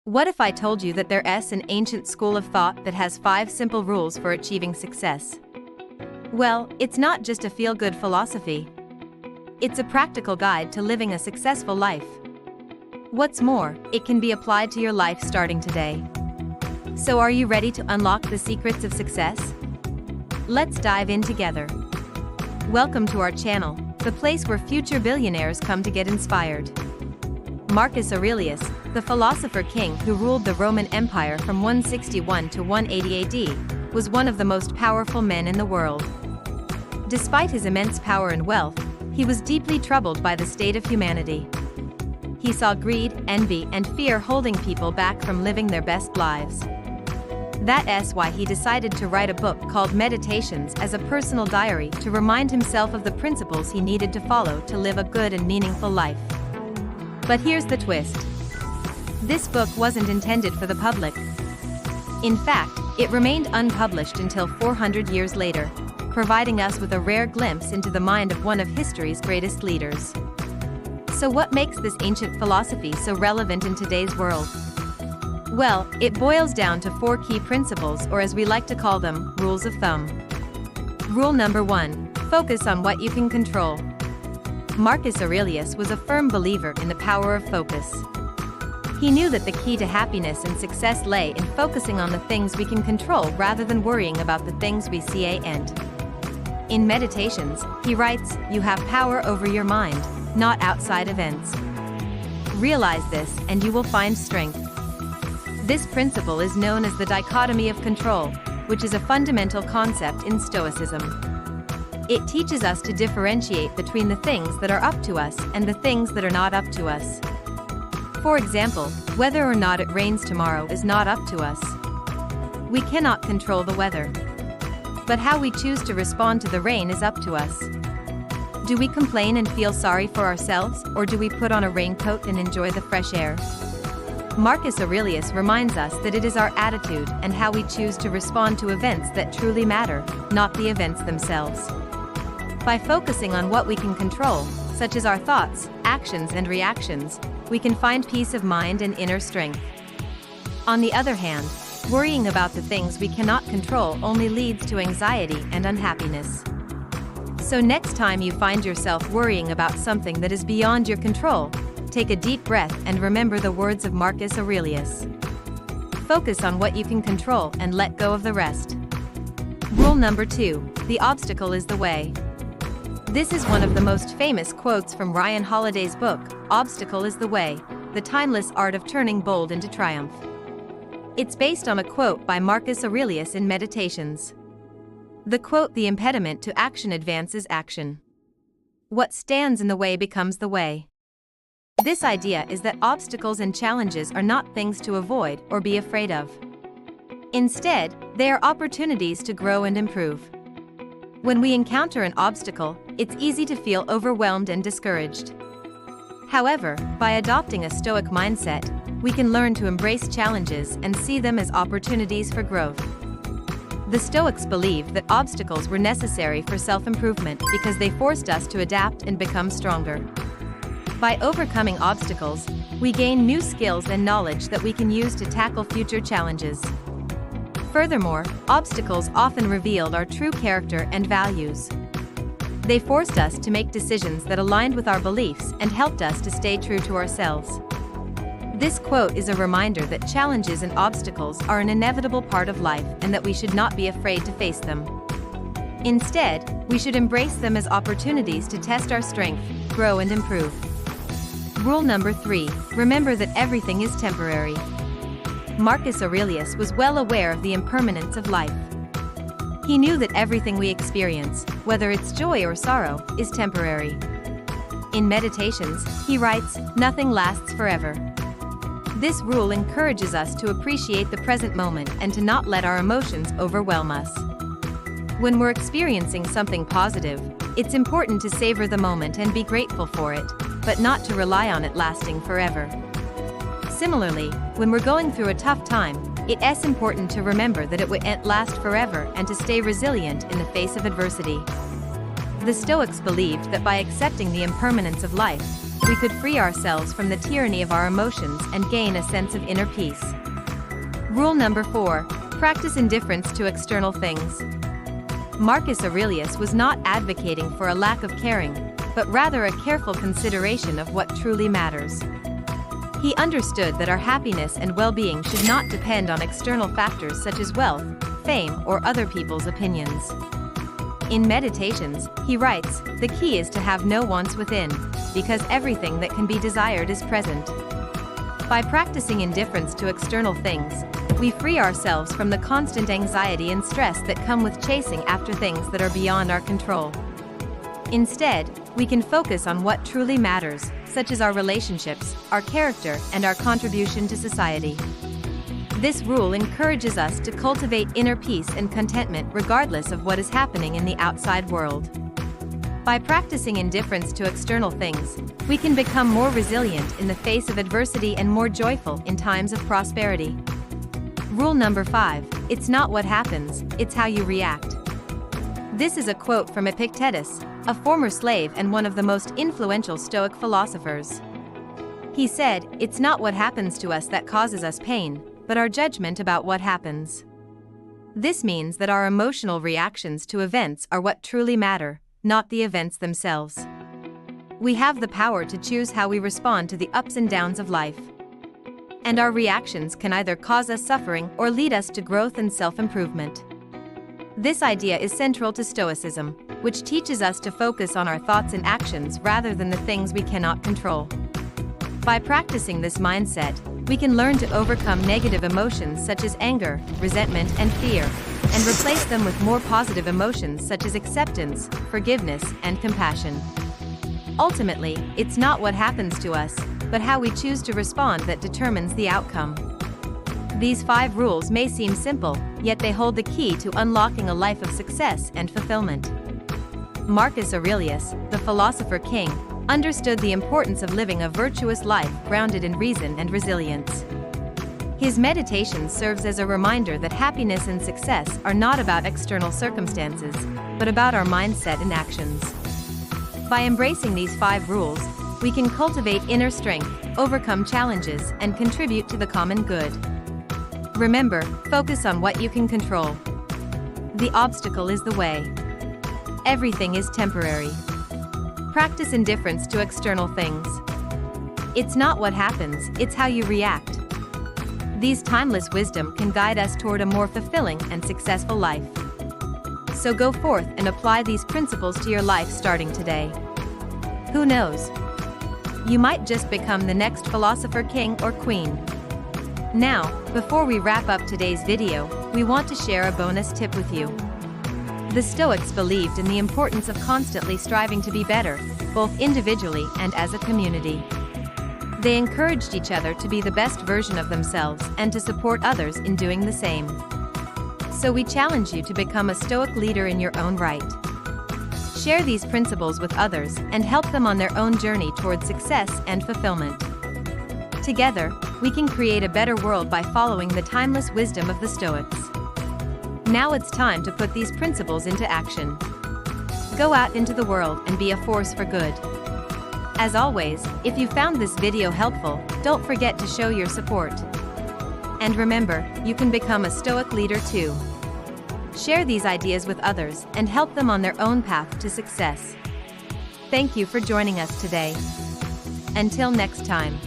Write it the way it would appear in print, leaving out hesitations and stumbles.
What if I told you that there's an ancient school of thought that has 5 simple rules for achieving success? Well, it's not just a feel-good philosophy. It's a practical guide to living a successful life. What's more, it can be applied to your life starting today. So are you ready to unlock the secrets of success? Let's dive in together. Welcome to our channel, the place where future billionaires come to get inspired. Marcus Aurelius, the philosopher king who ruled the Roman Empire from 161 to 180 AD, was one of the most powerful men in the world. Despite his immense power and wealth, he was deeply troubled by the state of humanity. He saw greed, envy, and fear holding people back from living their best lives. That's why he decided to write a book called Meditations as a personal diary to remind himself of the principles he needed to follow to live a good and meaningful life. But here's the twist. This book wasn't intended for the public. In fact, it remained unpublished until 400 years later, providing us with a rare glimpse into the mind of one of history's greatest leaders. So what makes this ancient philosophy so relevant in today's world? Well, it boils down to 4 key principles, or as we like to call them, rules of thumb. Rule number 1, focus on what you can control. Marcus Aurelius was a firm believer in the power of focus. He knew that the key to happiness and success lay in focusing on the things we can control rather than worrying about the things we see. And in Meditations, he writes, "You have power over your mind, not outside events. Realize this, and you will find strength." This principle is known as the dichotomy of control, which is a fundamental concept in Stoicism. It teaches us to differentiate between the things that are up to us and the things that are not up to us. For example, whether or not it rains tomorrow is not up to us. We cannot control the weather. But how we choose to respond to the rain is up to us. Do we complain and feel sorry for ourselves, or do we put on a raincoat and enjoy the fresh air? Marcus Aurelius reminds us that it is our attitude and how we choose to respond to events that truly matter, not the events themselves. By focusing on what we can control, such as our thoughts, actions, and reactions, we can find peace of mind and inner strength. On the other hand, worrying about the things we cannot control only leads to anxiety and unhappiness. So next time you find yourself worrying about something that is beyond your control, take a deep breath and remember the words of Marcus Aurelius. Focus on what you can control and let go of the rest. Rule number 2, the obstacle is the way. This is one of the most famous quotes from Ryan Holiday's book, Obstacle is the Way, The Timeless Art of Turning Bold into Triumph. It's based on a quote by Marcus Aurelius in Meditations. The quote, "The impediment to action advances action. What stands in the way becomes the way." This idea is that obstacles and challenges are not things to avoid or be afraid of. Instead, they are opportunities to grow and improve. When we encounter an obstacle, it's easy to feel overwhelmed and discouraged. However, by adopting a Stoic mindset, we can learn to embrace challenges and see them as opportunities for growth. The Stoics believed that obstacles were necessary for self-improvement because they forced us to adapt and become stronger. By overcoming obstacles, we gain new skills and knowledge that we can use to tackle future challenges. Furthermore, obstacles often revealed our true character and values. They forced us to make decisions that aligned with our beliefs and helped us to stay true to ourselves. This quote is a reminder that challenges and obstacles are an inevitable part of life and that we should not be afraid to face them. Instead, we should embrace them as opportunities to test our strength, grow, and improve. Rule number 3, remember that everything is temporary. Marcus Aurelius was well aware of the impermanence of life. He knew that everything we experience, whether it's joy or sorrow, is temporary. In Meditations, he writes, "Nothing lasts forever." This rule encourages us to appreciate the present moment and to not let our emotions overwhelm us. When we're experiencing something positive, it's important to savor the moment and be grateful for it, but not to rely on it lasting forever. Similarly, when we're going through a tough time, it's important to remember that it won't last forever and to stay resilient in the face of adversity. The Stoics believed that by accepting the impermanence of life, we could free ourselves from the tyranny of our emotions and gain a sense of inner peace. Rule number 4. Practice indifference to external things. Marcus Aurelius was not advocating for a lack of caring, but rather a careful consideration of what truly matters. He understood that our happiness and well-being should not depend on external factors such as wealth, fame, or other people's opinions. In Meditations, he writes, "The key is to have no wants within, because everything that can be desired is present." By practicing indifference to external things, we free ourselves from the constant anxiety and stress that come with chasing after things that are beyond our control. Instead, we can focus on what truly matters, such as our relationships, our character, and our contribution to society. This rule encourages us to cultivate inner peace and contentment regardless of what is happening in the outside world. By practicing indifference to external things, we can become more resilient in the face of adversity and more joyful in times of prosperity. Rule number 5. It's not what happens, it's how you react. This is a quote from Epictetus, a former slave and one of the most influential Stoic philosophers. He said, "It's not what happens to us that causes us pain, but our judgment about what happens." This means that our emotional reactions to events are what truly matter, not the events themselves. We have the power to choose how we respond to the ups and downs of life. And our reactions can either cause us suffering or lead us to growth and self-improvement. This idea is central to Stoicism, which teaches us to focus on our thoughts and actions rather than the things we cannot control. By practicing this mindset, we can learn to overcome negative emotions such as anger, resentment, and fear, and replace them with more positive emotions such as acceptance, forgiveness, and compassion. Ultimately, it's not what happens to us, but how we choose to respond that determines the outcome. These 5 rules may seem simple, yet they hold the key to unlocking a life of success and fulfillment. Marcus Aurelius, the philosopher king, understood the importance of living a virtuous life grounded in reason and resilience. His meditation serves as a reminder that happiness and success are not about external circumstances, but about our mindset and actions. By embracing these 5 rules, we can cultivate inner strength, overcome challenges, and contribute to the common good. Remember, focus on what you can control. The obstacle is the way. Everything is temporary. Practice indifference to external things. It's not what happens, it's how you react. These timeless wisdom can guide us toward a more fulfilling and successful life. So go forth and apply these principles to your life starting today. Who knows? You might just become the next philosopher king or queen. Now, before we wrap up today's video, we want to share a bonus tip with you. The Stoics believed in the importance of constantly striving to be better, both individually and as a community. They encouraged each other to be the best version of themselves and to support others in doing the same. So we challenge you to become a Stoic leader in your own right. Share these principles with others and help them on their own journey toward success and fulfillment. Together, we can create a better world by following the timeless wisdom of the Stoics. Now it's time to put these principles into action. Go out into the world and be a force for good. As always, if you found this video helpful, don't forget to show your support. And remember, you can become a Stoic leader too. Share these ideas with others and help them on their own path to success. Thank you for joining us today. Until next time.